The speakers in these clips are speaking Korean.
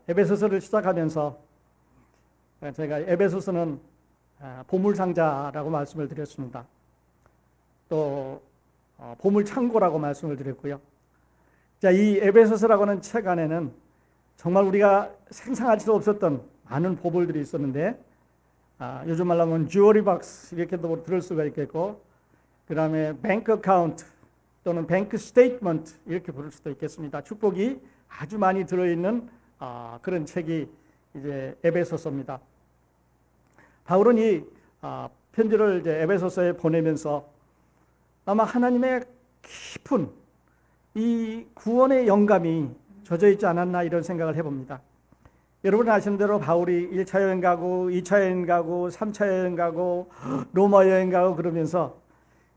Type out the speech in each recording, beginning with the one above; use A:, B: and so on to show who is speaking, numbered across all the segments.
A: 에베소서를 시작하면서 제가 에베소서는 보물상자라고 말씀을 드렸습니다. 또 보물창고라고 말씀을 드렸고요. 자, 이 에베소서라고 하는 책 안에는 정말 우리가 상상할 수 없었던 많은 보물들이 있었는데, 요즘 말로 하면 주어리 박스 이렇게도 들을 수가 있겠고, 그 다음에 뱅크 어카운트 또는 뱅크 스테이트먼트 이렇게 부를 수도 있겠습니다. 축복이 아주 많이 들어있는 그런 책이 이제 에베소서입니다. 바울은 이 편지를 이제 에베소서에 보내면서 아마 하나님의 깊은 이 구원의 영감이 젖어 있지 않았나 이런 생각을 해봅니다. 여러분 아시는 대로 바울이 1차 여행 가고 2차 여행 가고 3차 여행 가고 로마 여행 가고 그러면서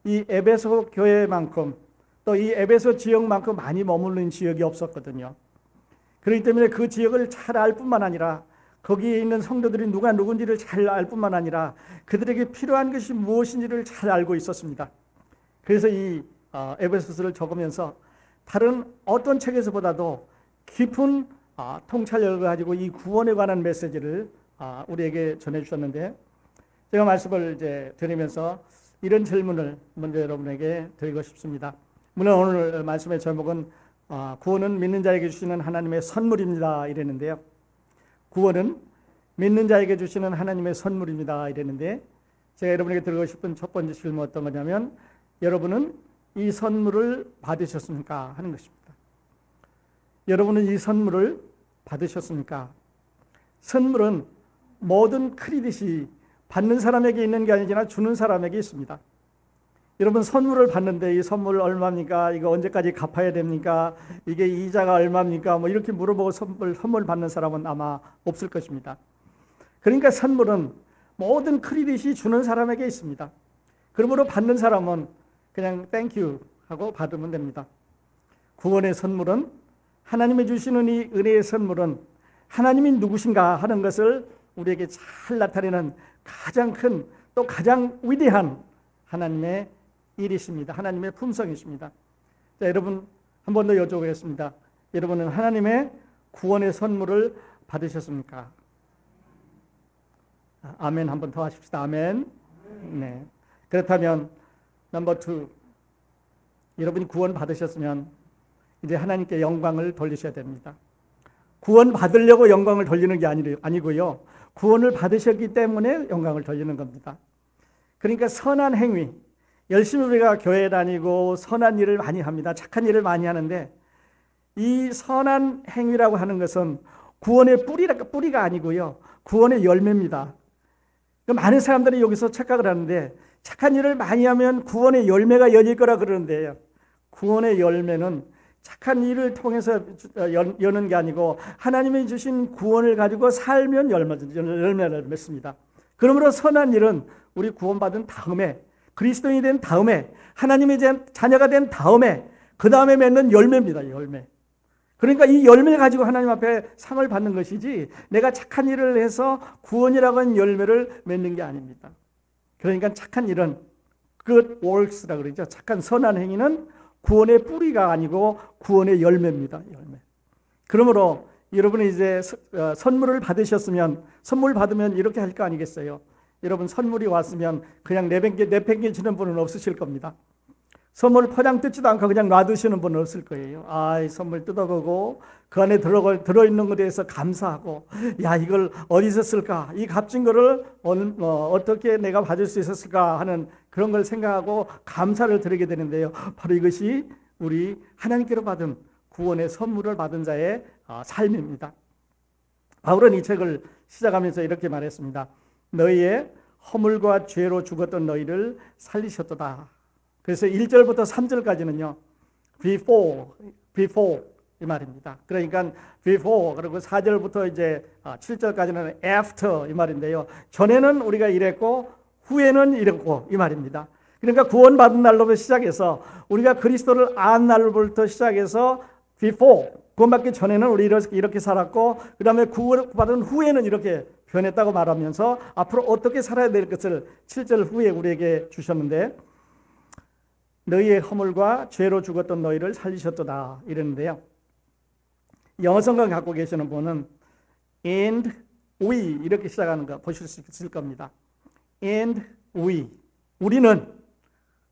A: 이 에베소 교회만큼 또 이 에베소 지역만큼 많이 머무는 지역이 없었거든요. 그렇기 때문에 그 지역을 잘 알 뿐만 아니라 거기에 있는 성도들이 누가 누군지를 잘 알 뿐만 아니라 그들에게 필요한 것이 무엇인지를 잘 알고 있었습니다. 그래서 이 에베소서를 적으면서 다른 어떤 책에서보다도 깊은 통찰력을 가지고 이 구원에 관한 메시지를 우리에게 전해주셨는데, 제가 말씀을 이제 드리면서 이런 질문을 먼저 여러분에게 드리고 싶습니다. 물론 오늘 말씀의 제목은 구원은 믿는 자에게 주시는 하나님의 선물입니다 이랬는데요. 구원은 믿는 자에게 주시는 하나님의 선물입니다 이랬는데, 제가 여러분에게 드리고 싶은 첫 번째 질문 어떤 거냐면, 여러분은 이 선물을 받으셨습니까 하는 것입니다. 여러분은 이 선물을 받으셨습니까? 선물은 모든 크레딧이 받는 사람에게 있는 게 아니라 주는 사람에게 있습니다. 여러분 선물을 받는데 이 선물 얼마입니까? 이거 언제까지 갚아야 됩니까? 이게 이자가 얼마입니까? 뭐 이렇게 물어보고 선물 받는 사람은 아마 없을 것입니다. 그러니까 선물은 모든 크레딧이 주는 사람에게 있습니다. 그러므로 받는 사람은 그냥 땡큐 하고 받으면 됩니다. 구원의 선물은, 하나님이 주시는 이 은혜의 선물은 하나님이 누구신가 하는 것을 우리에게 잘 나타내는 가장 큰 또 가장 위대한 하나님의 일이십니다. 하나님의 품성이십니다. 자, 여러분 한 번 더 여쭤보겠습니다. 여러분은 하나님의 구원의 선물을 받으셨습니까? 아멘 한 번 더 하십시다. 아멘. 네. 그렇다면 넘버 2, 여러분이 구원 받으셨으면 이제 하나님께 영광을 돌리셔야 됩니다. 구원 받으려고 영광을 돌리는 게 아니고요. 구원을 받으셨기 때문에 영광을 돌리는 겁니다. 그러니까 선한 행위, 열심히 우리가 교회 다니고 선한 일을 많이 합니다. 착한 일을 많이 하는데, 이 선한 행위라고 하는 것은 구원의 뿌리가 아니고요. 구원의 열매입니다. 많은 사람들이 여기서 착각을 하는데, 착한 일을 많이 하면 구원의 열매가 열릴 거라 그러는데요. 구원의 열매는 착한 일을 통해서 여는 게 아니고 하나님이 주신 구원을 가지고 살면 열매를 맺습니다. 그러므로 선한 일은 우리 구원받은 다음에, 그리스도인이 된 다음에, 하나님의 자녀가 된 다음에, 그 다음에 맺는 열매입니다. 열매. 그러니까 이 열매를 가지고 하나님 앞에 상을 받는 것이지, 내가 착한 일을 해서 구원이라고 하는 열매를 맺는 게 아닙니다. 그러니까 착한 일은 good works라고 그러죠. 착한 선한 행위는 구원의 뿌리가 아니고 구원의 열매입니다. 열매. 그러므로 여러분이 이제 선물을 받으셨으면, 선물 받으면 이렇게 할 거 아니겠어요? 여러분 선물이 왔으면 그냥 내팽개치는 분은 없으실 겁니다. 선물 포장 뜯지도 않고 그냥 놔두시는 분은 없을 거예요. 이 선물 뜯어보고 그 안에 들어있는 것에 대해서 감사하고, 야, 이걸 어디서 쓸까? 이 값진 거를 어떻게 내가 받을 수 있었을까 하는 그런 걸 생각하고 감사를 드리게 되는데요. 바로 이것이 우리 하나님께로 받은 구원의 선물을 받은 자의 삶입니다. 바울은 이 책을 시작하면서 이렇게 말했습니다. 너희의 허물과 죄로 죽었던 너희를 살리셨도다. 그래서 1절부터 3절까지는요. before 이 말입니다. 그러니까 before, 그리고 4절부터 이제 7절까지는 after 이 말인데요. 전에는 우리가 이랬고 후에는 이랬고 이 말입니다. 그러니까 구원받은 날로부터 시작해서 우리가 그리스도를 안 날로부터 시작해서 before, 구원받기 전에는 우리 이렇게 살았고, 그 다음에 구원받은 후에는 이렇게 변했다고 말하면서 앞으로 어떻게 살아야 될 것을 7절 후에 우리에게 주셨는데, 너희의 허물과 죄로 죽었던 너희를 살리셨도다 이랬는데요. 영어 성경 갖고 계시는 분은 and we 이렇게 시작하는 거 보실 수 있을 겁니다. and we 우리는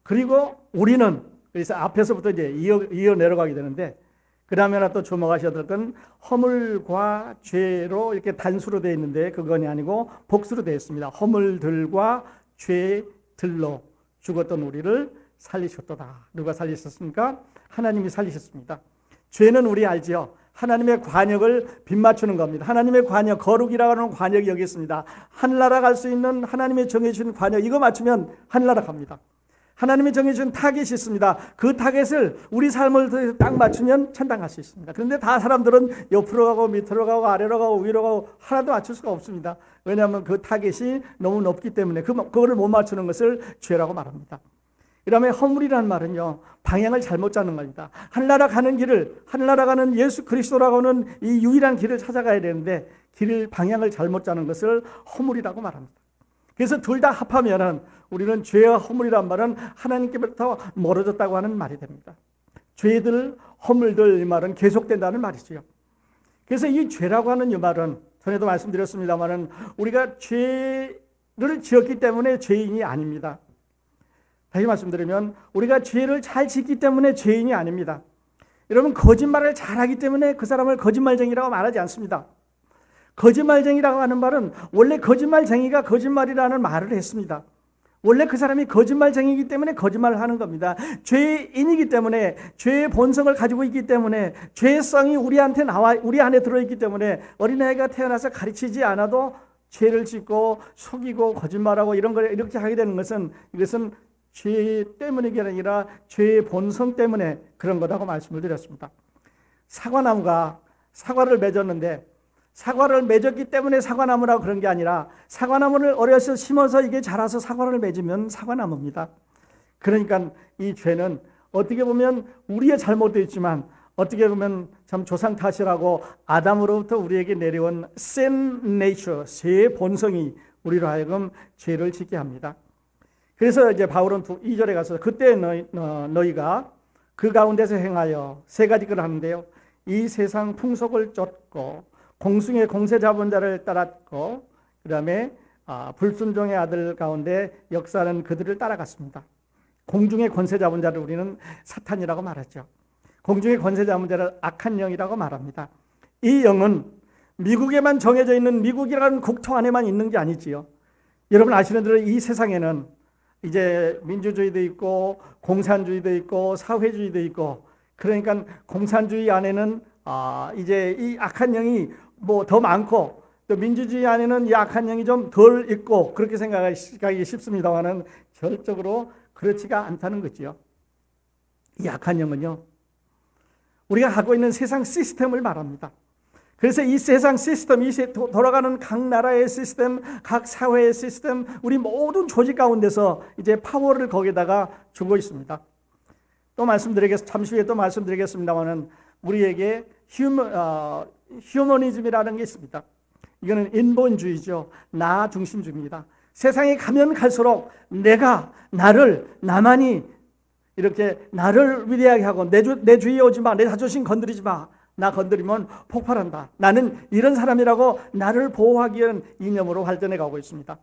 A: 그리고 우리는 그래서 앞에서부터 이제 이어 내려가게 되는데 그 다음에 하나 또 주목하셔야 될 건 허물과 죄로 이렇게 단수로 되어 있는데 그건이 아니고 복수로 되어 있습니다. 허물들과 죄들로 죽었던 우리를 살리셨도다. 누가 살리셨습니까? 하나님이 살리셨습니다. 죄는 우리 알지요. 하나님의 관역을 빗맞추는 겁니다. 하나님의 관역, 거룩이라고 하는 관역이 여기 있습니다. 하늘나라 갈 수 있는 하나님의 정해주신 관역, 이거 맞추면 하늘나라 갑니다. 하나님이 정해준 타겟이 있습니다. 그 타겟을 우리 삶을 딱 맞추면 천당 갈 수 있습니다. 그런데 다 사람들은 옆으로 가고 밑으로 가고 아래로 가고 위로 가고 하나도 맞출 수가 없습니다. 왜냐하면 그 타겟이 너무 높기 때문에 그거를 못 맞추는 것을 죄라고 말합니다. 그다음에 허물이라는 말은요, 방향을 잘못 잡는 겁니다. 하늘나라 가는 길을, 하늘나라 가는 예수 그리스도라고 하는 이 유일한 길을 찾아가야 되는데 방향을 잘못 잡는 것을 허물이라고 말합니다. 그래서 둘 다 합하면은 우리는 죄와 허물이란 말은 하나님께부터 멀어졌다고 하는 말이 됩니다. 죄들, 허물들 이 말은 계속된다는 말이죠. 그래서 이 죄라고 하는 이 말은 전에도 말씀드렸습니다만은 우리가 죄를 지었기 때문에 죄인이 아닙니다. 다시 말씀드리면 우리가 죄를 잘 짓기 때문에 죄인이 아닙니다. 여러분 거짓말을 잘하기 때문에 그 사람을 거짓말쟁이라고 말하지 않습니다. 거짓말쟁이라고 하는 말은 원래 거짓말쟁이가 거짓말이라는 말을 했습니다. 원래 그 사람이 거짓말쟁이기 때문에 거짓말을 하는 겁니다. 죄인이기 때문에 죄의 본성을 가지고 있기 때문에 죄성이 우리 안에 들어있기 때문에 어린아이가 태어나서 가르치지 않아도 죄를 짓고 속이고 거짓말하고 이런 걸 이렇게 하게 되는 것은 이것은 죄 때문이 아니라 죄의 본성 때문에 그런 거라고 말씀을 드렸습니다. 사과나무가 사과를 맺었는데 사과를 맺었기 때문에 사과나무라고 그런 게 아니라 사과나무를 어려서 심어서 이게 자라서 사과를 맺으면 사과나무입니다. 그러니까 이 죄는 어떻게 보면 우리의 잘못도 있지만 어떻게 보면 참 조상 탓이라고 아담으로부터 우리에게 내려온 sin nature, 죄의 본성이 우리로 하여금 죄를 짓게 합니다. 그래서 이제 바울은 2절에 가서 그때 너희가 그 가운데서 행하여 세 가지 걸 하는데요. 이 세상 풍속을 쫓고 공중의 공세 잡은 자를 따랐고 그 다음에 불순종의 아들 가운데 역사는 그들을 따라갔습니다. 공중의 권세 잡은 자를 우리는 사탄이라고 말하죠. 공중의 권세 잡은 자를 악한 영이라고 말합니다. 이 영은 미국에만 정해져 있는 미국이라는 국토 안에만 있는 게 아니지요. 여러분 아시는 대로 이 세상에는 이제 민주주의도 있고 공산주의도 있고 사회주의도 있고 그러니까 공산주의 안에는 이제 이 악한 영이 뭐 더 많고 또 민주주의 안에는 이 악한 영이 좀 덜 있고 그렇게 생각하기 쉽습니다만은 절적으로 그렇지가 않다는 거지요. 이 악한 영은요 우리가 하고 있는 세상 시스템을 말합니다. 그래서 이 세상 시스템, 돌아가는 각 나라의 시스템, 각 사회의 시스템, 우리 모든 조직 가운데서 이제 파워를 거기다가 주고 있습니다. 또 잠시 후에 또 말씀드리겠습니다만은 우리에게 휴머니즘이라는 게 있습니다. 이거는 인본주의죠. 나 중심주의입니다. 세상에 가면 갈수록 나만이 이렇게 나를 위대하게 하고 내 주위에 오지 마, 내 자존심 건드리지 마. 나 건드리면 폭발한다. 나는 이런 사람이라고 나를 보호하기 위한 이념으로 발전해 가고 있습니다.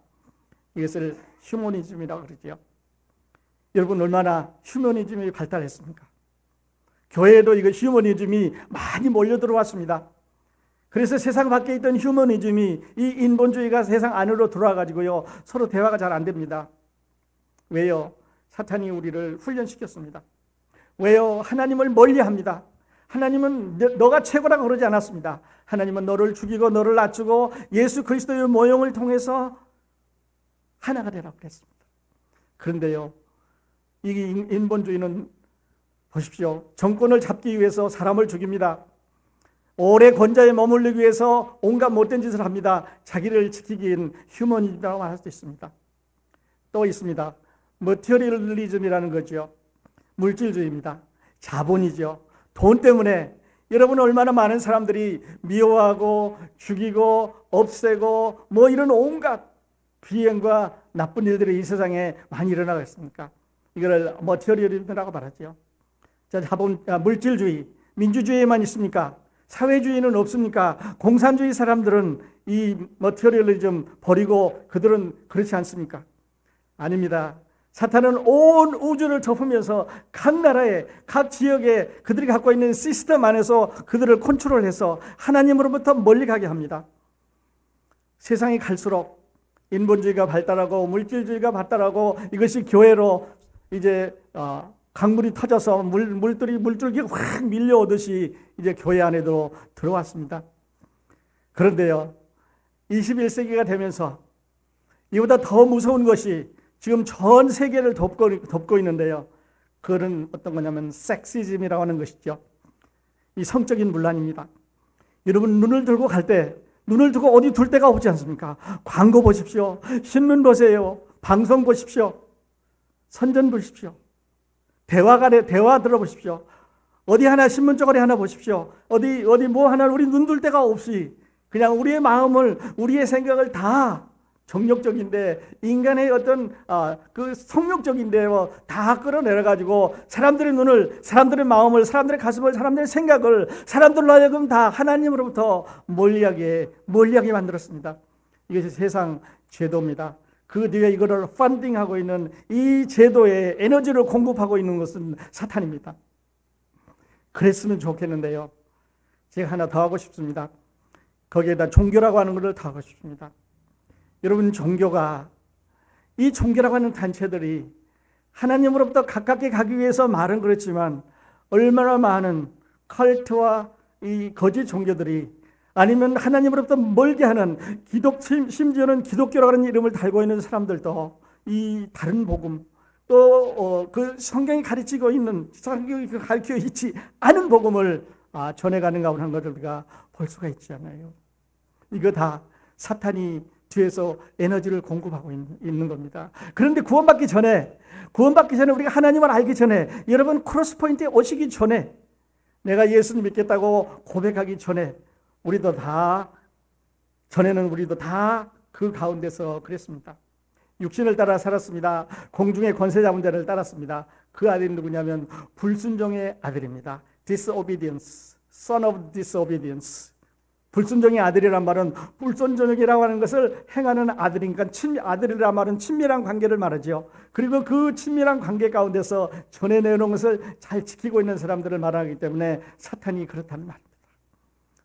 A: 이것을 휴머니즘이라고 그러죠. 여러분 얼마나 휴머니즘이 발달했습니까? 교회에도 이거 휴머니즘이 많이 몰려 들어왔습니다. 그래서 세상 밖에 있던 휴머니즘이 이 인본주의가 세상 안으로 들어와 가지고요 서로 대화가 잘 안 됩니다. 왜요? 사탄이 우리를 훈련시켰습니다. 왜요? 하나님을 멀리합니다. 하나님은 너가 최고라고 그러지 않았습니다. 하나님은 너를 죽이고 너를 낮추고 예수 그리스도의 모형을 통해서 하나가 되라고 그랬습니다. 그런데요 이 인본주의는 보십시오. 정권을 잡기 위해서 사람을 죽입니다. 오래 권좌에 머물르기 위해서 온갖 못된 짓을 합니다. 자기를 지키기엔 휴머니즘이라고 말할 수 있습니다. 또 있습니다. 머티리얼리즘이라는 거죠. 물질주의입니다. 자본이죠. 돈 때문에 여러분 얼마나 많은 사람들이 미워하고 죽이고 없애고 뭐 이런 온갖 비행과 나쁜 일들이 이 세상에 많이 일어나고 있습니까? 이걸 머티리얼리즘이라고 말하죠. 자, 물질주의, 민주주의에만 있습니까? 사회주의는 없습니까? 공산주의 사람들은 이 머티리얼리즘 버리고 그들은 그렇지 않습니까? 아닙니다. 사탄은 온 우주를 덮으면서 각 나라에, 각 지역에 그들이 갖고 있는 시스템 안에서 그들을 컨트롤해서 하나님으로부터 멀리 가게 합니다. 세상이 갈수록 인본주의가 발달하고 물질주의가 발달하고 이것이 교회로 이제 강물이 터져서 물줄기가 확 밀려오듯이 이제 교회 안에도 들어왔습니다. 그런데요, 21세기가 되면서 이보다 더 무서운 것이 지금 전 세계를 덮고 있는데요. 그건 어떤 거냐면 섹시즘이라고 하는 것이죠. 이 성적인 문란입니다. 여러분 눈을 들고 갈 때 눈을 두고 어디 둘 데가 없지 않습니까? 광고 보십시오. 신문 보세요. 방송 보십시오. 선전 보십시오. 대화 들어보십시오. 어디 하나 신문 쪼가리 하나 보십시오. 어디 뭐 하나 우리 눈 둘 데가 없이 그냥 우리의 마음을 우리의 생각을 다 정욕적인데 인간의 어떤 그 성욕적인데 다 끌어내려 가지고 사람들의 눈을, 사람들의 마음을, 사람들의 가슴을, 사람들의 생각을 사람들로 하여금 다 하나님으로부터 멀리하게 만들었습니다. 이것이 세상 제도입니다. 그 뒤에 이거를 펀딩하고 있는 이 제도에 에너지를 공급하고 있는 것은 사탄입니다. 그랬으면 좋겠는데요. 제가 하나 더 하고 싶습니다. 거기에다 종교라고 하는 것을 더 하고 싶습니다. 여러분, 이 종교라고 하는 단체들이 하나님으로부터 가깝게 가기 위해서 말은 그렇지만 얼마나 많은 컬트와 이 거짓 종교들이 아니면 하나님으로부터 멀게 하는 심지어는 기독교라고 하는 이름을 달고 있는 사람들도 이 다른 복음 또 그 성경이 가르치고 있는 성경이 가르쳐 있지 않은 복음을 전해가는가 하는 것을 우리가 볼 수가 있지 않아요. 이거 다 사탄이 뒤에서 에너지를 공급하고 있는 겁니다. 그런데 구원받기 전에 우리가 하나님을 알기 전에 여러분 크로스포인트에 오시기 전에 내가 예수님 믿겠다고 고백하기 전에 우리도 다 그 가운데서 그랬습니다. 육신을 따라 살았습니다. 공중의 권세 잡은 자를 따랐습니다. 그 아들이 누구냐면 불순종의 아들입니다. disobedience, son of disobedience. 불순종의 아들이란 말은 불순종이라고 하는 것을 행하는 아들이니까 아들이란 말은 친밀한 관계를 말하죠. 그리고 그 친밀한 관계 가운데서 전해내놓은 것을 잘 지키고 있는 사람들을 말하기 때문에 사탄이 그렇다는 말입니다.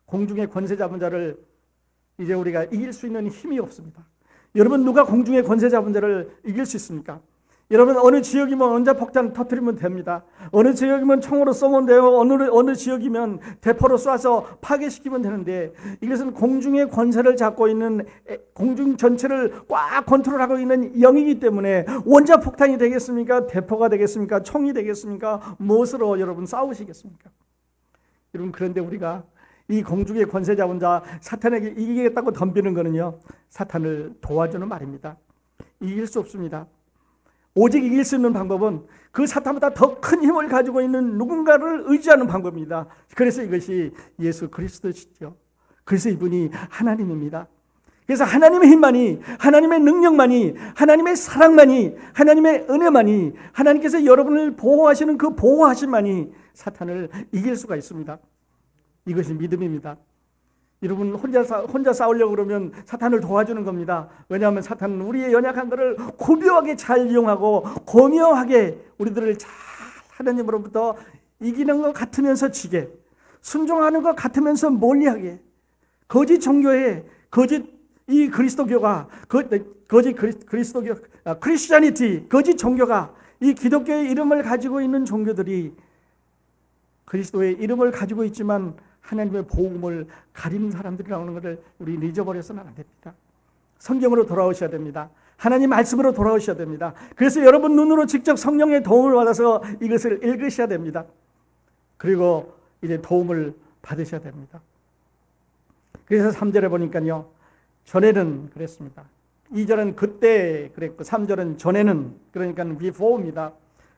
A: 공중의 권세 잡은 자를 이제 우리가 이길 수 있는 힘이 없습니다. 여러분, 누가 공중의 권세 잡은 자를 이길 수 있습니까? 여러분, 어느 지역이면 원자폭탄 터뜨리면 됩니다. 어느 지역이면 총으로 쏘면 돼요. 어느 지역이면 대포로 쏴서 파괴시키면 되는데 이것은 공중의 권세를 잡고 있는 공중 전체를 꽉 컨트롤하고 있는 영이기 때문에 원자폭탄이 되겠습니까? 대포가 되겠습니까? 총이 되겠습니까? 무엇으로 여러분 싸우시겠습니까? 여러분, 그런데 우리가 이 공중의 권세 잡은 자 사탄에게 이기겠다고 덤비는 거는요, 사탄을 도와주는 말입니다. 이길 수 없습니다. 오직 이길 수 있는 방법은 그 사탄보다 더 큰 힘을 가지고 있는 누군가를 의지하는 방법입니다. 그래서 이것이 예수 그리스도시죠. 그래서 이분이 하나님입니다. 그래서 하나님의 힘만이, 하나님의 능력만이, 하나님의 사랑만이, 하나님의 은혜만이, 하나님께서 여러분을 보호하시는 그 보호하심만이 사탄을 이길 수가 있습니다. 이것이 믿음입니다. 여러분, 혼자 싸우려고 그러면 사탄을 도와주는 겁니다. 왜냐하면 사탄은 우리의 연약한 것을 고교하게 잘 이용하고 고묘하게 우리들을 잘 하나님으로부터 이기는 것 같으면서 지게, 순종하는 것 같으면서 멀리하게, 거짓 종교에 이 그리스도교가 거짓 그리스도교 크리스찬이티 거짓 종교가 이 기독교의 이름을 가지고 있는 종교들이 그리스도의 이름을 가지고 있지만 하나님의 복음을 가리는 사람들이라는 것을 우리는 잊어버려서는 안 됩니다. 성경으로 돌아오셔야 됩니다. 하나님 말씀으로 돌아오셔야 됩니다. 그래서 여러분 눈으로 직접 성령의 도움을 받아서 이것을 읽으셔야 됩니다. 그리고 이제 도움을 받으셔야 됩니다. 그래서 3절에 보니까요, 전에는 그랬습니다. 2절은 그때 그랬고 3절은 전에는, 그러니까 before입니다.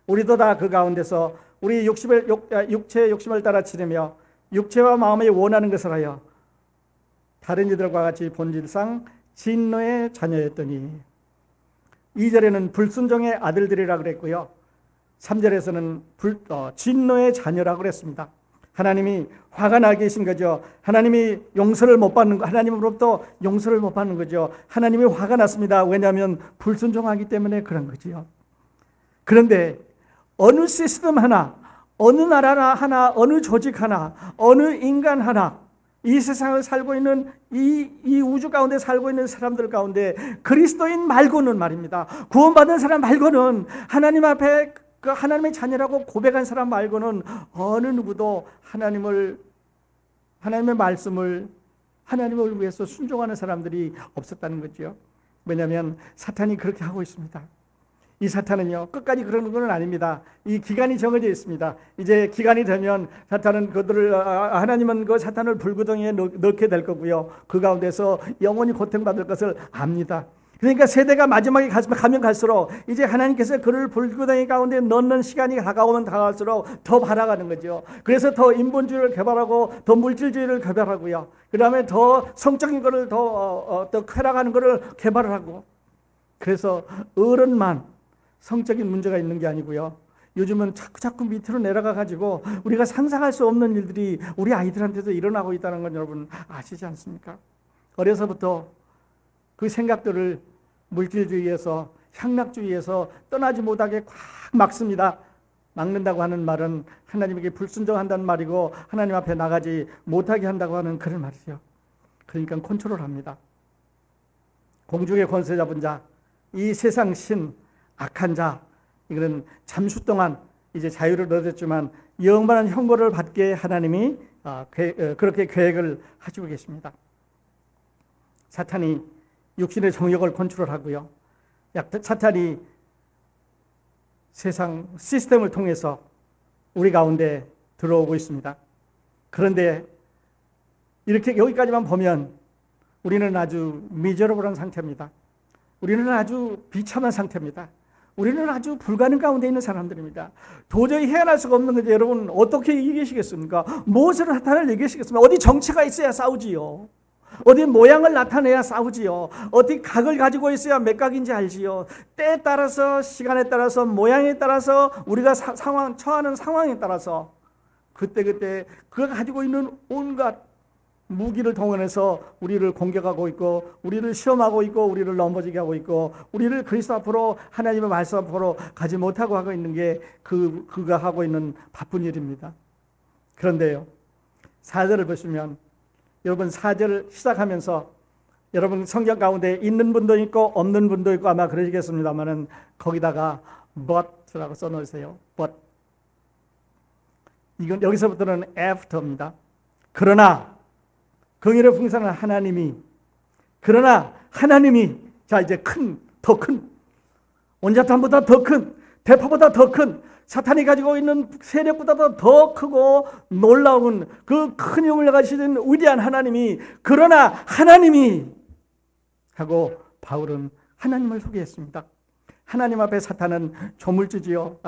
A: 우리도 다 그 가운데서 우리 육체의 욕심을 따라 치르며 육체와 마음이 원하는 것을 하여 다른 이들과 같이 본질상 진노의 자녀였더니, 2절에는 불순종의 아들들이라 그랬고요, 3절에서는 진노의 자녀라고 그랬습니다. 하나님이 화가 나 계신 거죠. 하나님이 용서를 못 받는 거, 하나님으로부터 용서를 못 받는 거죠. 하나님이 화가 났습니다. 왜냐하면 불순종하기 때문에 그런 거지요. 그런데 어느 시스템 하나, 어느 나라 하나, 어느 조직 하나, 어느 인간 하나, 이 세상을 살고 있는 이 우주 가운데 살고 있는 사람들 가운데 그리스도인 말고는 말입니다. 구원받은 사람 말고는 하나님 앞에 그 하나님의 자녀라고 고백한 사람 말고는 어느 누구도 하나님의 말씀을 하나님을 위해서 순종하는 사람들이 없었다는 거죠. 왜냐하면 사탄이 그렇게 하고 있습니다. 이 사탄은요, 끝까지 그러는 건 아닙니다. 이 기간이 정해져 있습니다. 이제 기간이 되면 사탄은 하나님은 그 사탄을 불구덩이에 넣게 될 거고요. 그 가운데서 영원히 고통받을 것을 압니다. 그러니까 세대가 마지막에 가면 갈수록 이제 하나님께서 그를 불구덩이 가운데 넣는 시간이 다가오면 다가갈수록 더 바라가는 거죠. 그래서 더 인본주의를 개발하고 더 물질주의를 개발하고요. 그 다음에 더 성적인 거를 더 쾌락하는 거를 개발을 하고, 그래서 어른만 성적인 문제가 있는 게 아니고요. 요즘은 자꾸 밑으로 내려가 가지고 우리가 상상할 수 없는 일들이 우리 아이들한테도 일어나고 있다는 건 여러분 아시지 않습니까? 어려서부터 그 생각들을 물질주의에서 향락주의에서 떠나지 못하게 꽉 막습니다. 막는다고 하는 말은 하나님에게 불순종한다는 말이고 하나님 앞에 나가지 못하게 한다고 하는 그런 말이죠. 그러니까 컨트롤합니다. 공중의 권세 잡은 자, 이 세상 신, 악한 자, 이거는 잠시 동안 이제 자유를 얻었지만 영원한 형벌을 받게 하나님이 그렇게 계획을 하시고 계십니다. 사탄이 육신의 정욕을 컨트롤하고요. 사탄이 세상 시스템을 통해서 우리 가운데 들어오고 있습니다. 그런데 이렇게 여기까지만 보면 우리는 아주 미저러블한 상태입니다. 우리는 아주 비참한 상태입니다. 우리는 아주 불가능 가운데 있는 사람들입니다. 도저히 헤어날 수가 없는 거죠. 여러분 어떻게 이기시겠습니까? 무엇으로 사탄을 이기시겠습니까? 어디 정체가 있어야 싸우지요. 어디 모양을 나타내야 싸우지요. 어디 각을 가지고 있어야 몇 각인지 알지요. 때에 따라서, 시간에 따라서, 모양에 따라서, 우리가 처하는 상황에 따라서 그때 그가 가지고 있는 온갖 무기를 동원해서 우리를 공격하고 있고, 우리를 시험하고 있고, 우리를 넘어지게 하고 있고, 우리를 그리스도 앞으로, 하나님의 말씀 앞으로 가지 못하고 하고 있는 게 그가 하고 있는 바쁜 일입니다. 그런데요, 4절을 보시면, 여러분 4절 시작하면서 여러분 성경 가운데 있는 분도 있고 없는 분도 있고 아마 그러시겠습니다만은 거기다가 but라고 써놓으세요. but. 이건 여기서부터는 after입니다. 그러나 긍휼의 풍성한 하나님이, 그러나 하나님이, 자 이제 더 큰 온자탄보다 더 큰, 대파보다 더 큰, 사탄이 가지고 있는 세력보다도 더 크고 놀라운 그 큰 힘을 가지신 위대한 하나님이, 그러나 하나님이 하고 바울은 하나님을 소개했습니다. 하나님 앞에 사탄은 조물주지요,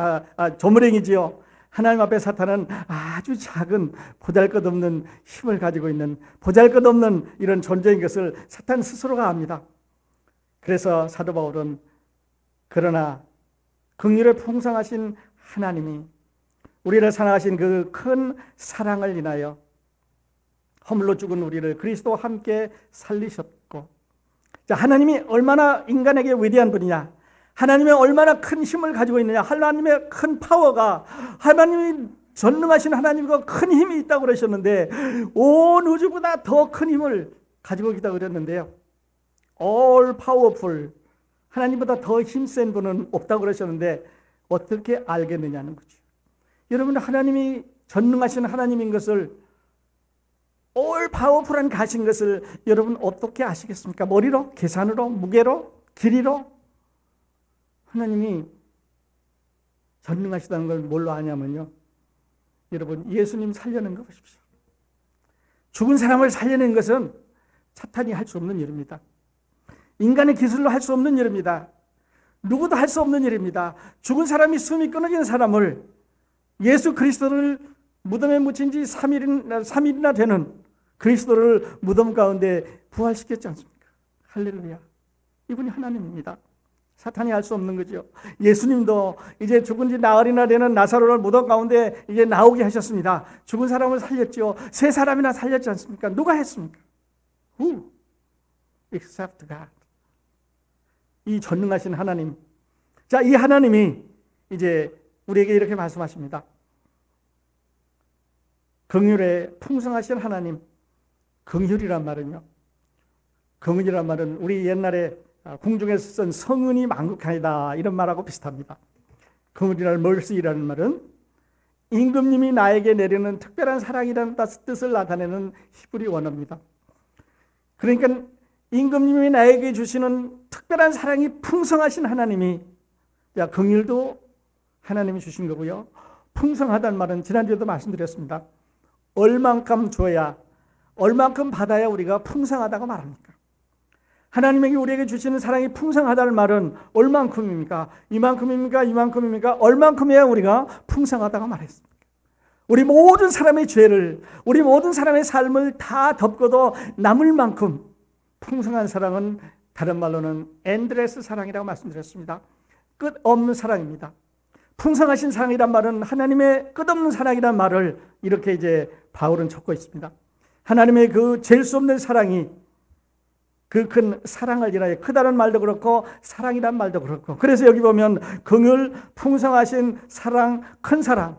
A: 조물행이지요. 하나님 앞에 사탄은 아주 작은 보잘것없는 힘을 가지고 있는 보잘것없는 이런 존재인 것을 사탄 스스로가 압니다. 그래서 사도 바울은 그러나 긍휼에 풍성하신 하나님이 우리를 사랑하신 그 큰 사랑을 인하여 허물로 죽은 우리를 그리스도와 함께 살리셨고, 자, 하나님이 얼마나 인간에게 위대한 분이냐, 하나님의 얼마나 큰 힘을 가지고 있느냐, 하나님의 큰 파워가, 하나님이 전능하신 하나님과 큰 힘이 있다고 그러셨는데 온 우주보다 더 큰 힘을 가지고 있다고 그랬는데요. All powerful, 하나님보다 더 힘센 분은 없다고 그러셨는데 어떻게 알겠느냐는 거죠. 여러분, 하나님이 전능하신 하나님인 것을, all powerful한 가신 것을 여러분 어떻게 아시겠습니까? 머리로? 계산으로? 무게로? 길이로? 하나님이 전능하시다는 걸 뭘로 아냐면요, 여러분 예수님 살려낸 거 보십시오. 죽은 사람을 살려낸 것은 사탄이 할 수 없는 일입니다. 인간의 기술로 할 수 없는 일입니다. 누구도 할 수 없는 일입니다. 죽은 사람이 숨이 끊어진 사람을, 예수 그리스도를 무덤에 묻힌 지 3일이나 되는 그리스도를 무덤 가운데 부활시켰지 않습니까? 할렐루야. 이분이 하나님입니다. 사탄이 할 수 없는 거죠. 예수님도 이제 죽은 지 나흘이나 되는 나사로를 무덤 가운데 이제 나오게 하셨습니다. 죽은 사람을 살렸죠. 세 사람이나 살렸지 않습니까? 누가 했습니까? Who? Except God. 이 전능하신 하나님. 자, 이 하나님이 이제 우리에게 이렇게 말씀하십니다. 긍휼에 풍성하신 하나님. 긍휼이란 말은요. 긍휼이란 말은 우리 옛날에 궁중에서 쓴 성은이 만국하이다 이런 말하고 비슷합니다. 긍휼이라는 mercy라는 말은 임금님이 나에게 내리는 특별한 사랑이라는 뜻을 나타내는 히브리 원어입니다. 그러니까 임금님이 나에게 주시는 특별한 사랑이 풍성하신 하나님이, 자, 긍휼도 하나님이 주신 거고요. 풍성하다는 말은 지난주에도 말씀드렸습니다. 얼만큼 줘야, 얼만큼 받아야 우리가 풍성하다고 말합니까? 하나님에게 우리에게 주시는 사랑이 풍성하다는 말은 얼만큼입니까? 이만큼입니까? 이만큼입니까? 얼만큼이야 우리가 풍성하다고 말했습니까? 우리 모든 사람의 죄를, 우리 모든 사람의 삶을 다 덮고도 남을 만큼 풍성한 사랑은 다른 말로는 엔드레스 사랑이라고 말씀드렸습니다. 끝없는 사랑입니다. 풍성하신 사랑이란 말은 하나님의 끝없는 사랑이란 말을 이렇게 이제 바울은 적고 있습니다. 하나님의 그 잴 수 없는 사랑이 그 큰 사랑을 인하여, 크다는 말도 그렇고 사랑이란 말도 그렇고, 그래서 여기 보면 긍휼, 풍성하신 사랑, 큰 사랑,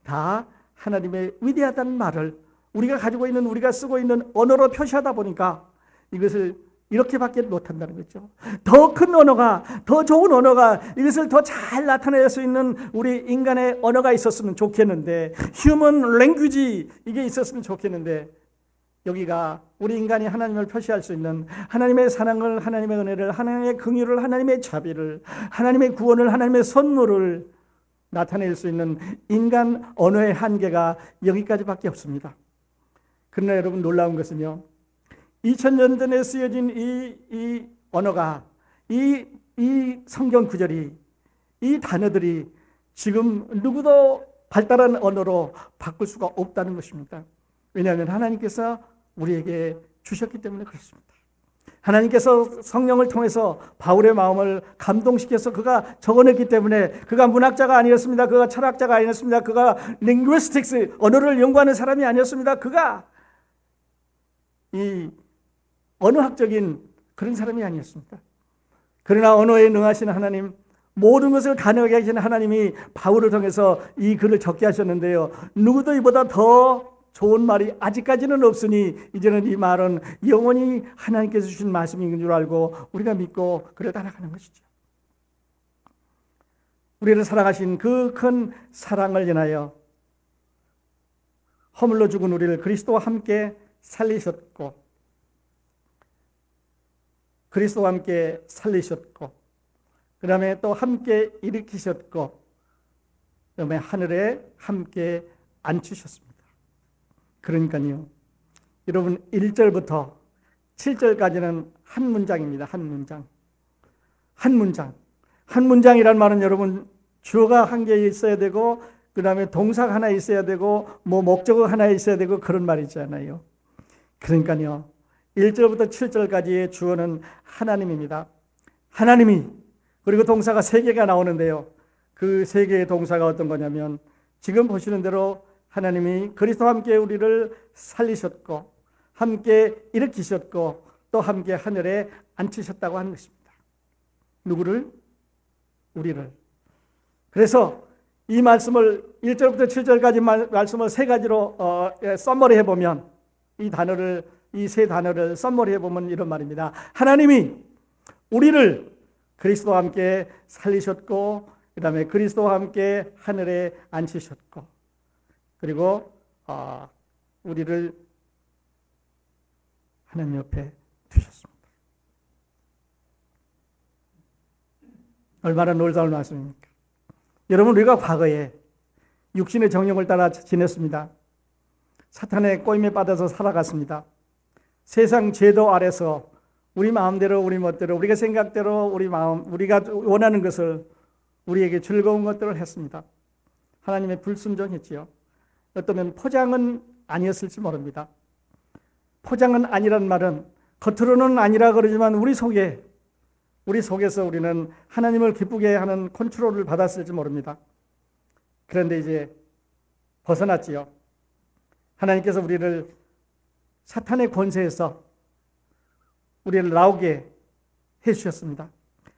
A: 다 하나님의 위대하다는 말을 우리가 가지고 있는, 우리가 쓰고 있는 언어로 표시하다 보니까 이것을 이렇게밖에 못한다는 거죠. 더 큰 언어가, 더 좋은 언어가, 이것을 더 잘 나타낼 수 있는 우리 인간의 언어가 있었으면 좋겠는데, 휴먼 랭귀지 이게 있었으면 좋겠는데, 여기가 우리 인간이 하나님을 표시할 수 있는 하나님의 사랑을, 하나님의 은혜를, 하나님의 긍휼을, 하나님의 자비를, 하나님의 구원을, 하나님의 선물을 나타낼 수 있는 인간 언어의 한계가 여기까지밖에 없습니다. 그러나 여러분, 놀라운 것은요, 2000년 전에 쓰여진 이 언어가, 이 성경 구절이, 이 단어들이 지금 누구도 발달한 언어로 바꿀 수가 없다는 것입니다. 왜냐하면 하나님께서 우리에게 주셨기 때문에 그렇습니다. 하나님께서 성령을 통해서 바울의 마음을 감동시켜서 그가 적어냈기 때문에, 그가 문학자가 아니었습니다. 그가 철학자가 아니었습니다. 그가 linguistics, 언어를 연구하는 사람이 아니었습니다. 그가 이 언어학적인 그런 사람이 아니었습니다. 그러나 언어에 능하신 하나님, 모든 것을 가능하게 하신 하나님이 바울을 통해서 이 글을 적게 하셨는데요, 누구도 이보다 더 좋은 말이 아직까지는 없으니 이제는 이 말은 영원히 하나님께서 주신 말씀인 줄 알고 우리가 믿고 그래 따라가는 것이죠. 우리를 사랑하신 그 큰 사랑을 인하여 허물로 죽은 우리를 그리스도와 함께 살리셨고, 그리스도와 함께 살리셨고, 그 다음에 또 함께 일으키셨고, 그 다음에 하늘에 함께 앉히셨습니다. 그러니까요, 여러분 1절부터 7절까지는 한 문장입니다. 한 문장. 한 문장. 한 문장이란 말은 여러분 주어가 한 개 있어야 되고, 그 다음에 동사가 하나 있어야 되고, 뭐 목적어가 하나 있어야 되고, 그런 말이잖아요. 그러니까요, 1절부터 7절까지의 주어는 하나님입니다. 하나님이, 그리고 동사가 3개가 나오는데요, 그 3개의 동사가 어떤 거냐면, 지금 보시는 대로 하나님이 그리스도와 함께 우리를 살리셨고, 함께 일으키셨고, 또 함께 하늘에 앉히셨다고 하는 것입니다. 누구를? 우리를. 그래서 이 말씀을 1절부터 7절까지 말씀을 3가지로 썸머리 해보면, 이 단어를, 이 3단어를 썸머리 해보면 이런 말입니다. 하나님이 우리를 그리스도와 함께 살리셨고, 그 다음에 그리스도와 함께 하늘에 앉히셨고, 그리고 우리를 하나님 옆에 두셨습니다. 얼마나 놀라운 말씀입니까? 여러분, 우리가 과거에 육신의 정욕을 따라 지냈습니다. 사탄의 꼬임에 빠져서 살아갔습니다. 세상 제도 아래서 우리 마음대로, 우리 멋대로, 우리가 생각대로, 우리 마음, 우리가 원하는 것을, 우리에게 즐거운 것들을 했습니다. 하나님의 불순종했지요. 어쩌면 포장은 아니었을지 모릅니다. 포장은 아니란 말은 겉으로는 아니라 그러지만 우리 속에 우리 속에서 우리는 하나님을 기쁘게 하는 컨트롤을 받았을지 모릅니다. 그런데 이제 벗어났지요. 하나님께서 우리를 사탄의 권세에서 우리를 나오게 해주셨습니다.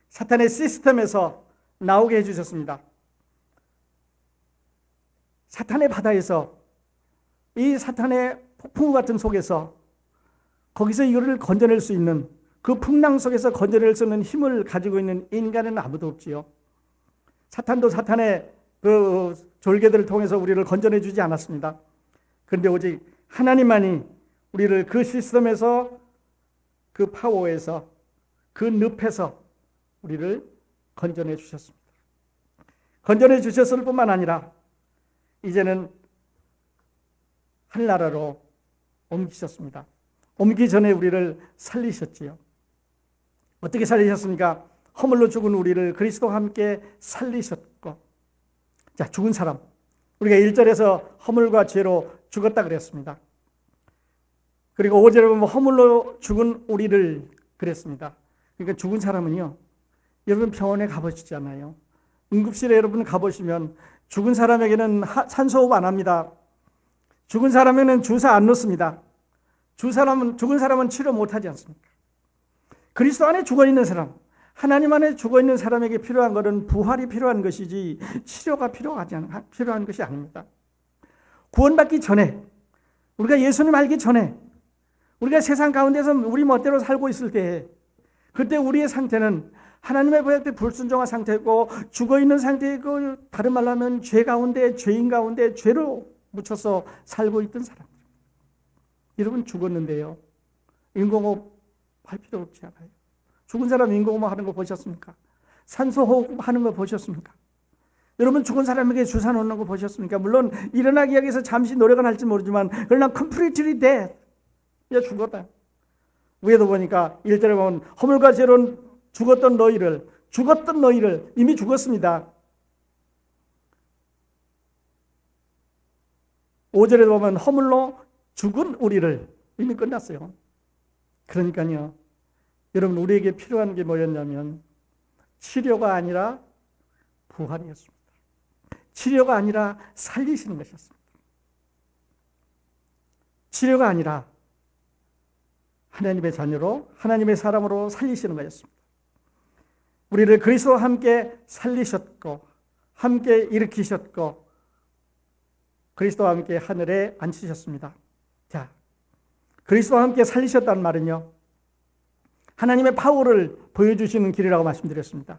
A: 사탄의 시스템에서 나오게 해주셨습니다. 사탄의 바다에서, 이 사탄의 폭풍 같은 속에서, 거기서 이거를 건져낼 수 있는, 그 풍랑 속에서 건져낼 수 있는 힘을 가지고 있는 인간은 아무도 없지요. 사탄도 사탄의 그 졸개들을 통해서 우리를 건져내 주지 않았습니다. 그런데 오직 하나님만이 우리를 그 시스템에서, 그 파워에서, 그 늪에서 우리를 건져내 주셨습니다. 건져내 주셨을 뿐만 아니라 이제는 하늘나라로 옮기셨습니다. 옮기기 전에 우리를 살리셨지요. 어떻게 살리셨습니까? 허물로 죽은 우리를 그리스도와 함께 살리셨고, 자, 죽은 사람, 우리가 1절에서 허물과 죄로 죽었다 그랬습니다. 그리고 5절에 보면 허물로 죽은 우리를 그랬습니다. 그러니까 죽은 사람은요, 여러분 병원에 가보시잖아요. 응급실에 여러분 가보시면 죽은 사람에게는 산소호흡 안 합니다. 죽은 사람에게는 주사 안 놓습니다. 죽은 사람은 치료 못하지 않습니까? 그리스도 안에 죽어있는 사람, 하나님 안에 죽어있는 사람에게 필요한 것은 부활이 필요한 것이지 치료가 필요한 것이 아닙니다. 구원받기 전에, 우리가 예수님 알기 전에, 우리가 세상 가운데서 우리 멋대로 살고 있을 때, 그때 우리의 상태는 하나님의 보혈에 불순종한 상태고 죽어있는 상태이고, 다른 말로 하면 죄 가운데, 죄인 가운데 죄로 묻혀서 살고 있던 사람들. 여러분 죽었는데요, 인공호흡 할 필요 없지 않아요? 죽은 사람 인공호흡 하는 거 보셨습니까? 산소호흡 하는 거 보셨습니까? 여러분 죽은 사람에게 주사 놓는 거 보셨습니까? 물론 일어나기 위해서 잠시 노력은 할지 모르지만 그러나 completely dead, 야 죽었다. 위에도 보니까 1절에 보면 허물과 죄로 죽었던 너희를 이미 죽었습니다. 5절에 보면 허물로 죽은 우리를, 이미 끝났어요. 그러니까요, 여러분 우리에게 필요한 게 뭐였냐면 치료가 아니라 부활이었습니다. 치료가 아니라 살리시는 것이었습니다. 치료가 아니라 하나님의 자녀로, 하나님의 사람으로 살리시는 것이었습니다. 우리를 그리스도와 함께 살리셨고, 함께 일으키셨고, 그리스도와 함께 하늘에 앉히셨습니다. 자, 그리스도와 함께 살리셨다는 말은요, 하나님의 파워를 보여주시는 길이라고 말씀드렸습니다.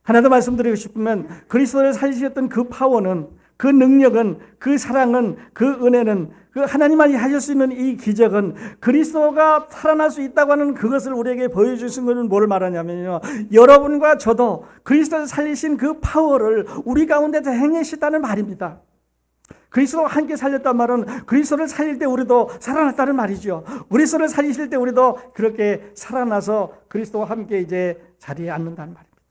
A: 하나 더 말씀드리고 싶으면 그리스도를 살리셨던 그 파워는, 그 능력은, 그 사랑은, 그 은혜는, 그 하나님만이 하실 수 있는 이 기적은, 그리스도가 살아날 수 있다고 하는 그것을 우리에게 보여주신 것은 뭘 말하냐면요, 여러분과 저도 그리스도를 살리신 그 파워를 우리 가운데 행하셨다는 말입니다. 그리스도와 함께 살렸단 말은 그리스도를 살릴 때 우리도 살아났다는 말이죠. 그리스도를 살리실 때 우리도 그렇게 살아나서 그리스도와 함께 이제 자리에 앉는다는 말입니다.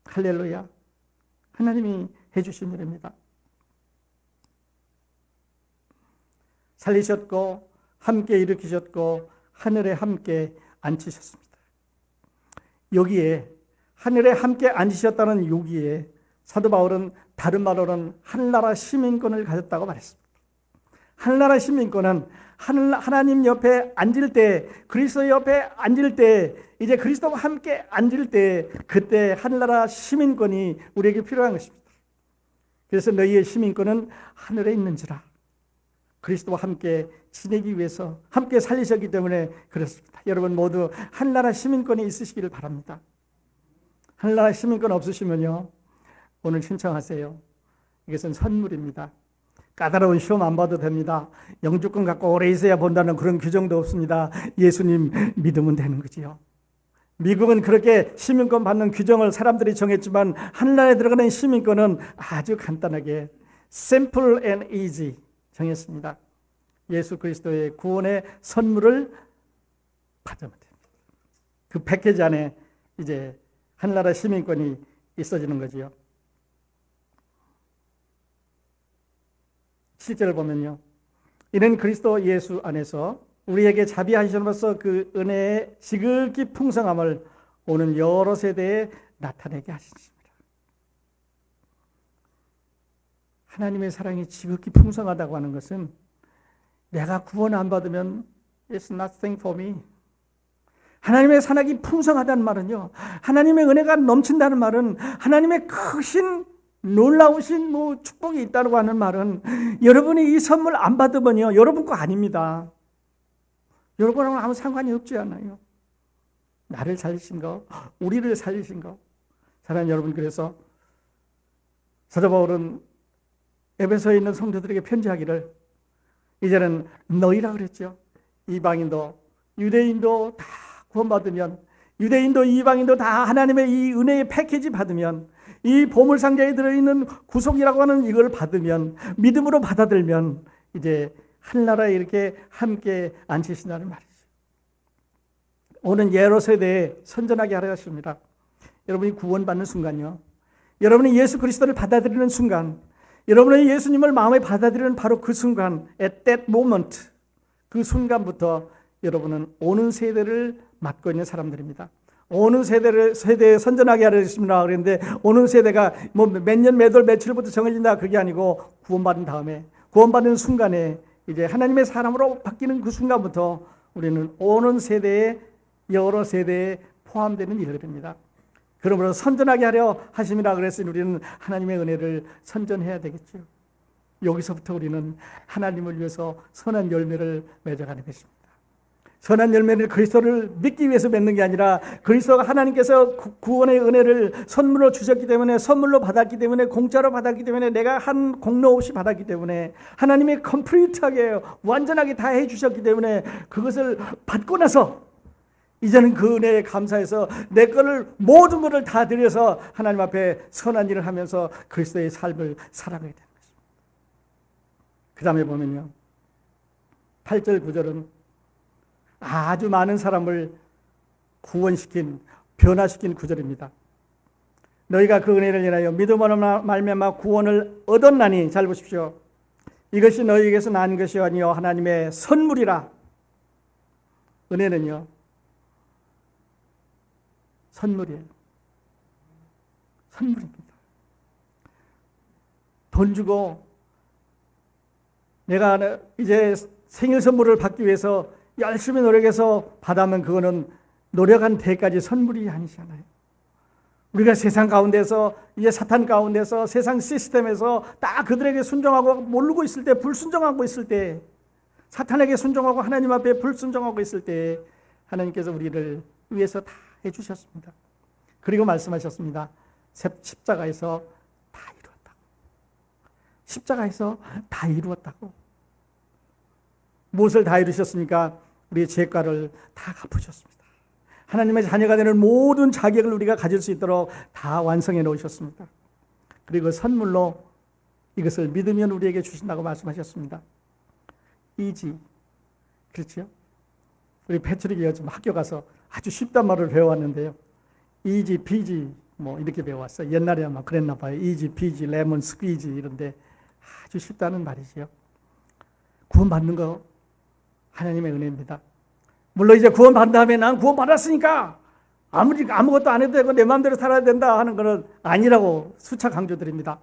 A: 할렐루야. 하나님이 해주신 일입니다. 살리셨고 함께 일으키셨고 하늘에 함께 앉히셨습니다. 여기에 하늘에 함께 앉으셨다는 여기에 사도 바울은 다른 말로는 하늘나라 시민권을 가졌다고 말했습니다. 하늘나라 시민권은 하나님 옆에 앉을 때, 그리스도 옆에 앉을 때, 이제 그리스도와 함께 앉을 때, 그때 하늘나라 시민권이 우리에게 필요한 것입니다. 그래서 너희의 시민권은 하늘에 있는지라. 그리스도와 함께 지내기 위해서 함께 살리셨기 때문에 그렇습니다. 여러분 모두 하늘나라 시민권이 있으시기를 바랍니다. 하늘나라 시민권 없으시면요, 오늘 신청하세요. 이것은 선물입니다. 까다로운 시험 안 봐도 됩니다. 영주권 갖고 오래 있어야 본다는 그런 규정도 없습니다. 예수님 믿으면 되는 거지요. 미국은 그렇게 시민권 받는 규정을 사람들이 정했지만 하늘나라에 들어가는 시민권은 아주 간단하게 simple and easy 정했습니다. 예수 그리스도의 구원의 선물을 받으면 됩니다. 그 패키지 안에 이제 하늘나라 시민권이 있어지는 거지요. 7절을 보면요, 이는 그리스도 예수 안에서 우리에게 자비하심으로써 그 은혜의 지극히 풍성함을 오는 여러 세대에 나타내게 하십니다. 하나님의 사랑이 지극히 풍성하다고 하는 것은 내가 구원 안 받으면 It's nothing for me. 하나님의 사랑이 풍성하다는 말은요, 하나님의 은혜가 넘친다는 말은 하나님의 크신 놀라우신 축복이 있다고 하는 말은 여러분이 이 선물 안 받으면요 여러분 거 아닙니다. 여러분하고는 아무 상관이 없지 않아요. 나를 살리신 거, 우리를 살리신 거. 사랑하는 여러분, 그래서 사도 바울은 에베소에 있는 성도들에게 편지하기를 이제는 너희라 그랬죠. 이방인도 유대인도 다 구원받으면, 유대인도 이방인도 다 하나님의 이 은혜의 패키지 받으면, 이 보물상자에 들어있는 구속이라고 하는 이걸 받으면, 믿음으로 받아들면 이제 하늘나라에 이렇게 함께 앉히신다는 말이죠. 오는 여러 세대에 선전하게 하려 하십니다. 여러분이 구원받는 순간요, 여러분이 예수 그리스도를 받아들이는 순간, 여러분의 예수님을 마음에 받아들이는 바로 그 순간, at that moment, 그 순간부터 여러분은 오는 세대를 맡고 있는 사람들입니다. 오는 세대에 선전하게 하셨습니다. 그런데 오는 세대가 뭐 몇 년, 몇 월, 며칠부터 정해진다 그게 아니고 구원받은 다음에, 구원받는 순간에 이제 하나님의 사람으로 바뀌는 그 순간부터 우리는 오는 세대에, 여러 세대에 포함되는 일들입니다. 그러므로 선전하게 하려 하심이라 그랬으니 우리는 하나님의 은혜를 선전해야 되겠죠. 여기서부터 우리는 하나님을 위해서 선한 열매를 맺어가는 것입니다. 선한 열매를 그리스도를 믿기 위해서 맺는 게 아니라 그리스도가 하나님께서 구원의 은혜를 선물로 주셨기 때문에, 선물로 받았기 때문에, 공짜로 받았기 때문에, 내가 한 공로 없이 받았기 때문에, 하나님이 컴플리트하게 완전하게 다 해주셨기 때문에 그것을 받고 나서 이제는 그 은혜에 감사해서 내 거를, 모든 것을 다 드려서 하나님 앞에 선한 일을 하면서 그리스도의 삶을 살아가야 되는 것입니다. 그 다음에 보면요, 8절 9절은 아주 많은 사람을 구원시킨, 변화시킨 구절입니다. 너희가 그 은혜를 인하여 믿음으로 말미암아 구원을 얻었나니, 잘 보십시오. 이것이 너희에게서 난 것이 아니요 하나님의 선물이라. 은혜는요, 선물이에요. 선물입니다. 돈 주고 내가 이제 생일 선물을 받기 위해서 열심히 노력해서 받으면 그거는 노력한 대까지 선물이 아니잖아요. 우리가 세상 가운데서, 이제 사탄 가운데서, 세상 시스템에서 다 그들에게 순종하고 모르고 있을 때, 불순종하고 있을 때, 사탄에게 순종하고 하나님 앞에 불순종하고 있을 때 하나님께서 우리를 위해서 다 해주셨습니다. 그리고 말씀하셨습니다. 십자가에서 다 이루었다고. 십자가에서 다 이루었다고. 무엇을 다 이루셨습니까? 우리의 죄가를 다 갚으셨습니다. 하나님의 자녀가 되는 모든 자격을 우리가 가질 수 있도록 다 완성해 놓으셨습니다. 그리고 선물로 이것을 믿으면 우리에게 주신다고 말씀하셨습니다. 이지, 그렇죠? 우리 패트릭이 요즘 학교 가서 아주 쉽단 말을 배워왔는데요. 이지, 피지 뭐 이렇게 배워왔어요. 옛날에 아마 그랬나 봐요. 이지, 피지, 레몬, 스퀴지 이런데 아주 쉽다는 말이죠. 구원받는 거 하나님의 은혜입니다. 물론 이제 구원받은 다음에 난 구원받았으니까 아무것도 안 해도 되고 내 마음대로 살아야 된다 하는 것은 아니라고 수차 강조드립니다.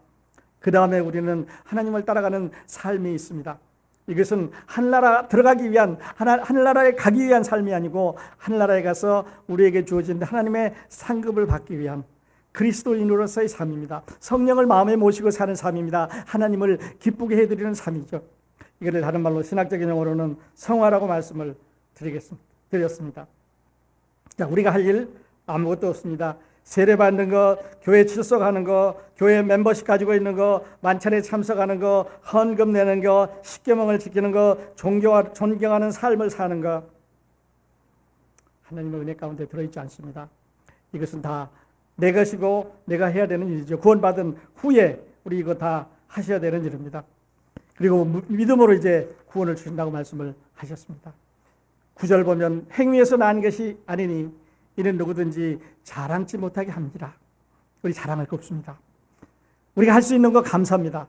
A: 그 다음에 우리는 하나님을 따라가는 삶이 있습니다. 이것은 하늘나라 들어가기 위한, 하늘나라에 가기 위한 삶이 아니고 하늘나라에 가서 우리에게 주어진 하나님의 상급을 받기 위한 그리스도인으로서의 삶입니다. 성령을 마음에 모시고 사는 삶입니다. 하나님을 기쁘게 해드리는 삶이죠. 이거를 다른 말로 신학적인 용어로는 성화라고 말씀을 드렸습니다. 자, 우리가 할 일 아무것도 없습니다. 세례받는 거, 교회 출석하는 거, 교회 멤버십 가지고 있는 거, 만찬에 참석하는 거, 헌금 내는 거, 십계명을 지키는 거, 존경하는 삶을 사는 거, 하나님의 은혜 가운데 들어있지 않습니다. 이것은 다 내 것이고 내가 해야 되는 일이죠. 구원받은 후에 우리 이거 다 하셔야 되는 일입니다. 그리고 믿음으로 이제 구원을 주신다고 말씀을 하셨습니다. 9절 보면 행위에서 난 것이 아니니 이는 누구든지 자랑치 못하게 합니다. 우리 자랑할 거 없습니다. 우리가 할 수 있는 거 감사합니다.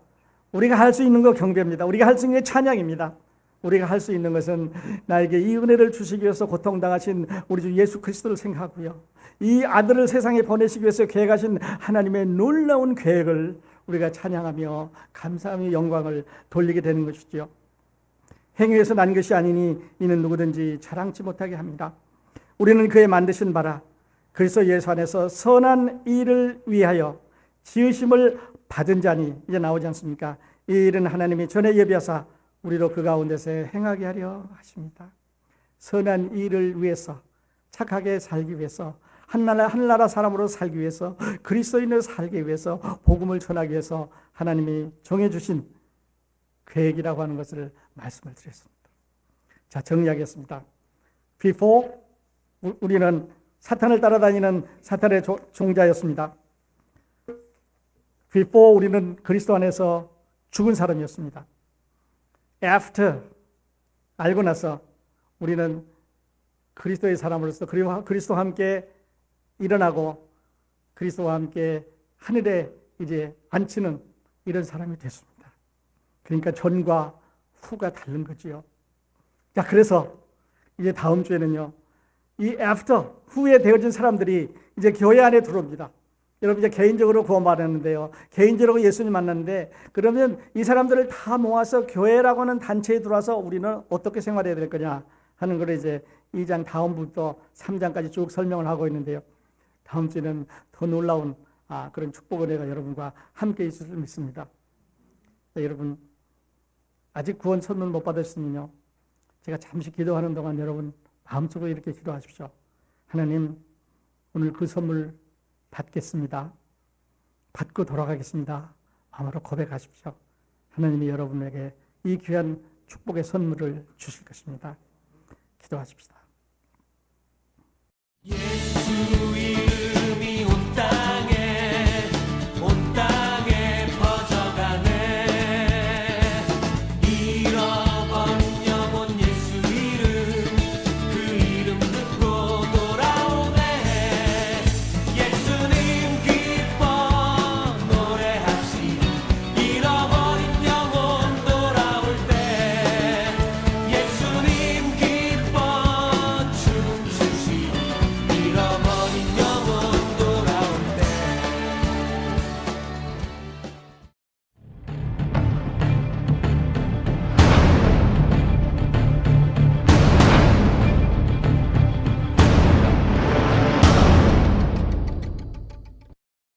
A: 우리가 할 수 있는 거 경배입니다. 우리가 할 수 있는 게 찬양입니다. 우리가 할 수 있는 것은 나에게 이 은혜를 주시기 위해서 고통당하신 우리 주 예수 그리스도를 생각하고요. 이 아들을 세상에 보내시기 위해서 계획하신 하나님의 놀라운 계획을 우리가 찬양하며 감사하며 영광을 돌리게 되는 것이지요. 행위에서 난 것이 아니니 이는 누구든지 자랑치 못하게 합니다. 우리는 그의 만드신 바라 그리스도 예수 안에서 선한 일을 위하여 지으심을 받은 자니, 이제 나오지 않습니까? 이 일은 하나님이 전에 예비하사 우리로 그 가운데서 행하게 하려 하십니다. 선한 일을 위해서, 착하게 살기 위해서, 하늘나라 사람으로 살기 위해서, 그리스도인으로 살기 위해서, 복음을 전하기 위해서 하나님이 정해주신 계획이라고 하는 것을 말씀을 드렸습니다. 자, 정리하겠습니다. Before, 우리는 사탄을 따라다니는 사탄의 종자였습니다. Before, 우리는 그리스도 안에서 죽은 사람이었습니다. After, 알고 나서 우리는 그리스도의 사람으로서 그리스도와 함께 일어나고 그리스도와 함께 하늘에 이제 앉히는 이런 사람이 됐습니다. 그러니까 전과 후가 다른 거지요. 자, 그래서 이제 다음 주에는요, 이 after, 후에 되어진 사람들이 이제 교회 안에 들어옵니다. 여러분, 이제 개인적으로 구원받았는데요, 개인적으로 예수님 만났는데, 그러면 이 사람들을 다 모아서 교회라고 하는 단체에 들어와서 우리는 어떻게 생활해야 될 거냐 하는 걸 이제 2장 다음부터 3장까지 쭉 설명을 하고 있는데요, 다음 주에는 더 놀라운 그런 축복의 은혜가 여러분과 함께 있을 줄 믿습니다. 자, 여러분, 아직 구원 선물 못 받았으면요, 제가 잠시 기도하는 동안 여러분 마음속으로 이렇게 기도하십시오. 하나님, 오늘 그 선물 받겠습니다. 받고 돌아가겠습니다. 마음으로 고백하십시오. 하나님이 여러분에게 이 귀한 축복의 선물을 주실 것입니다. 기도하십시다. 예수